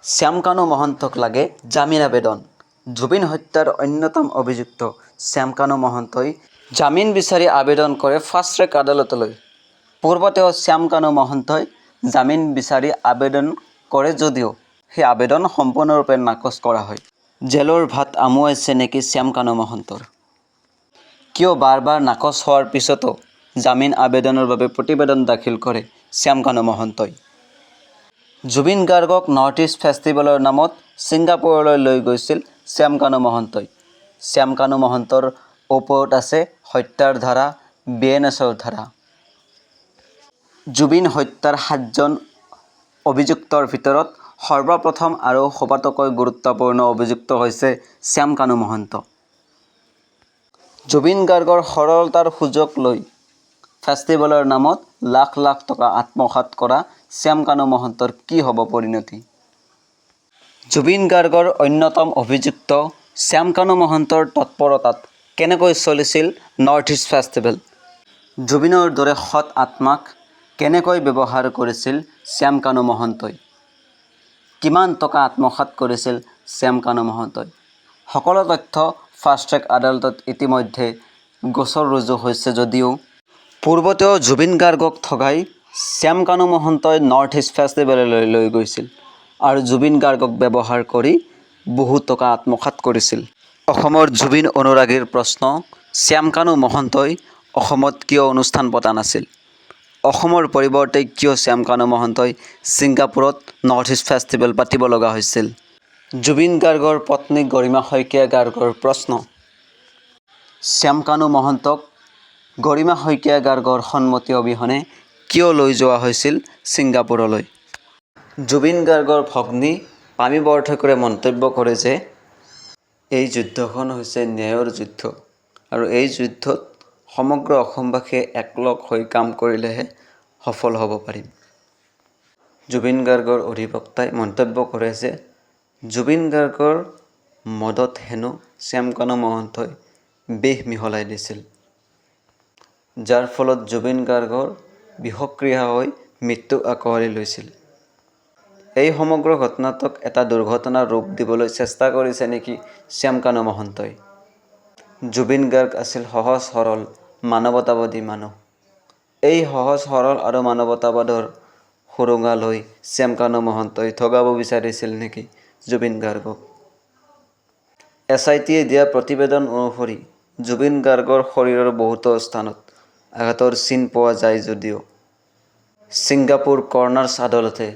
শ্যামকানু মহন্তক লাগে জামিন আবেদন। জুবিন হত্যাৰ অন্যতম অভিযুক্ত শ্যামকানু মহন্তই জামিন বিচাৰি আবেদন কৰে ফাষ্ট ট্ৰেক আদালতলৈ। পূৰ্বতেও শ্যামকানু মহন্তই জামিন বিচাৰি আবেদন কৰে যদিও সেই আবেদন সম্পূৰ্ণৰূপে নাকচ কৰা হয়। জেলৰ ভাত আমুৱাইছে নেকি শ্যামকানু মহন্তৰ? কিয় বাৰ বাৰ নাকচ হোৱাৰ পিছতো জামিন আবেদনৰ বাবে প্ৰতিবেদন দাখিল কৰে শ্যামকানু মহন্তই? জুবিন গাৰ্গক নৰ্থ ইষ্ট ফেষ্টিভেলৰ নামত ছিংগাপুৰলৈ লৈ গৈছিল শ্যামকানু মহন্তই। শ্যামকানু মহন্তৰ ওপৰত আছে হত্যাৰ ধাৰা, BNSৰ ধাৰা। জুবিন হত্যাৰ 7জন অভিযুক্তৰ ভিতৰত সৰ্বপ্ৰথম আৰু সবাতোকৈ গুৰুত্বপূৰ্ণ অভিযুক্ত হৈছে শ্যামকানু মহন্ত। জুবিন গাৰ্গৰ সৰলতাৰ সুযোগ লৈ ফেষ্টিভেলৰ নামত লাখ লাখ টকা আত্মসাৎ কৰা শ্যামকানু মহন্তৰ কি হ'ব পৰিণতি? জুবিন গাৰ্গৰ অন্যতম অভিযুক্ত শ্যামকানু মহন্তৰ তৎপৰতাত কেনেকৈ চলিছিল নৰ্থ ইষ্ট ফেষ্টিভেল? জুবিনৰ দৰে সৎ আত্মাক কেনেকৈ ব্যৱহাৰ কৰিছিল শ্যামকানু মহন্তই? কিমান টকা আত্মসাৎ কৰিছিল শ্যামকানু মহন্তই? সকলো তথ্য ফাষ্ট ট্ৰেক আদালতত ইতিমধ্যে গোচৰ ৰুজু হৈছে যদিও পূৰ্বতেও জুবিন গাৰ্গক ঠগাই শ্যামকানু মহন্তই নৰ্থ ইষ্ট ফেষ্টিভেললৈ লৈ গৈছিল আৰু জুবিন গাৰ্গক ব্যৱহাৰ কৰি বহু টকা আত্মসাৎ কৰিছিল। অসমৰ জুবিন অনুৰাগীৰ প্ৰশ্ন, শ্যামকানু মহন্তই অসমত কিয় অনুষ্ঠান পতা নাছিল? অসমৰ পৰিৱৰ্তে কিয় শ্যামকানু মহন্তই ছিংগাপুৰত নৰ্থ ইষ্ট ফেষ্টিভেল পাতিব লগা হৈছিল? জুবিন গাৰ্গৰ পত্নী গৰিমা শইকীয়া গাৰ্গৰ প্ৰশ্ন, শ্যামকানু মহন্তক গৰিমা শইকীয়া গাৰ্গৰ সন্মতি অবিহনে কিয় লৈ যোৱা হৈছিল ছিংগাপুৰলৈ? জুবিন গাৰ্গৰ ভগ্নী পামী বৰঠাকুৰে মন্তব্য কৰে যে এই যুদ্ধখন হৈছে ন্যায়ৰ যুদ্ধ আৰু এই যুদ্ধত সমগ্ৰ অসমবাসীয়ে একলগ হৈ কাম কৰিলেহে সফল হ'ব পাৰিম। জুবিন গাৰ্গৰ অধিবক্তাই মন্তব্য কৰে যে জুবিন গাৰ্গৰ মদত হেনো শ্যামকানু মহন্তই বিষ মিহলাই দিছিল, যাৰ ফলত জুবিন গাৰ্গৰ বিষক্ৰিয়া হৈ মৃত্যু আকোৱালি লৈছিল। এই সমগ্ৰ ঘটনাটোক এটা দুৰ্ঘটনাৰ ৰূপ দিবলৈ চেষ্টা কৰিছে নেকি শ্যামকানু মহন্তই? জুবিন গাৰ্গ আছিল সহজ সৰল মানৱতাবাদী মানুহ। এই সহজ সৰল আৰু মানৱতাবাদৰ সুৰুঙা লৈ শ্যামকানু মহন্তই ঠগাব বিচাৰিছিল নেকি জুবিন গাৰ্গক? SITয়ে দিয়া প্ৰতিবেদন অনুসৰি জুবিন গাৰ্গৰ শৰীৰৰ বহুতো স্থানত আঘাতৰ চিন পোৱা যায় যদিও ছিংগাপুৰ কৰ্নাৰ্ছ আদালতে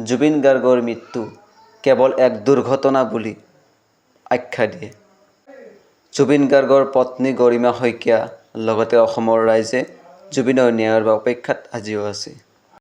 জুবিন গাৰ্গৰ মৃত্যু কেৱল এক দুৰ্ঘটনা বুলি আখ্যা দিয়ে। জুবিন গাৰ্গৰ পত্নী গৰিমা শইকীয়া লগতে অসমৰ ৰাইজে জুবিনৰ ন্যায়ৰ অপেক্ষাত আজিও আছে।